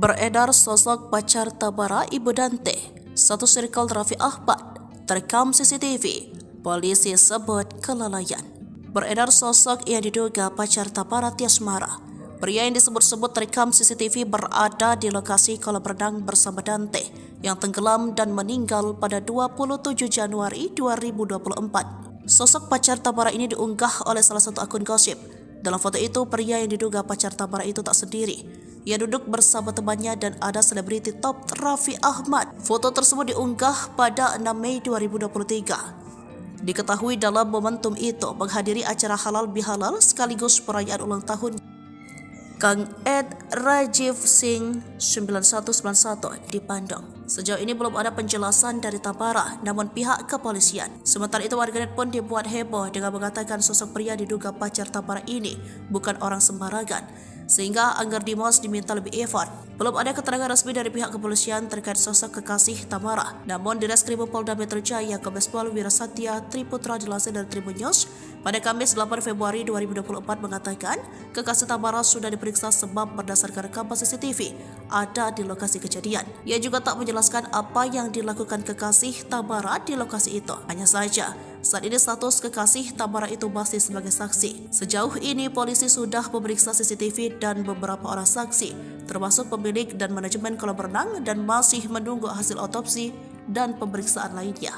Beredar sosok pacar Tabara Ibu Dante, satu circle Raffi Ahmad, terekam CCTV, polisi sebut kelalaian. Beredar sosok yang diduga pacar Tabara Tiasmara. Pria yang disebut-sebut terekam CCTV berada di lokasi kolam renang bersama Dante yang tenggelam dan meninggal pada 27 Januari 2024. Sosok pacar Tabara ini diunggah oleh salah satu akun gosip. Dalam foto itu, pria yang diduga pacar Tabara itu tak sendiri. Ia duduk bersama temannya dan ada selebriti top Raffi Ahmad. Foto tersebut diunggah pada 6 Mei 2023. Diketahui dalam momentum itu menghadiri acara halal bihalal sekaligus perayaan ulang tahun Kang Ed Rajiv Singh 9191 di Bandung. Sejauh ini belum ada penjelasan dari Tabara, namun pihak kepolisian. Sementara itu warganet pun dibuat heboh dengan mengatakan sosok pria diduga pacar Tabara ini bukan orang sembarangan, sehingga Angger Dimos diminta lebih effort. Belum ada keterangan resmi dari pihak kepolisian terkait sosok kekasih Tabara. Namun di Reskrim Polda Metro Jaya, Kombes Pol Wirasatya Triputra dilansir dari Tribun News pada Kamis 8 Februari 2024 mengatakan kekasih Tabara sudah diperiksa sebab berdasarkan rekaman CCTV ada di lokasi kejadian. Ia juga tak menjelaskan apa yang dilakukan kekasih Tabara di lokasi itu. Hanya saja saat ini status kekasih Tabara itu masih sebagai saksi. Sejauh ini polisi sudah memeriksa CCTV dan beberapa orang saksi, termasuk pemilik dan manajemen kolam renang, dan masih menunggu hasil otopsi dan pemeriksaan lainnya.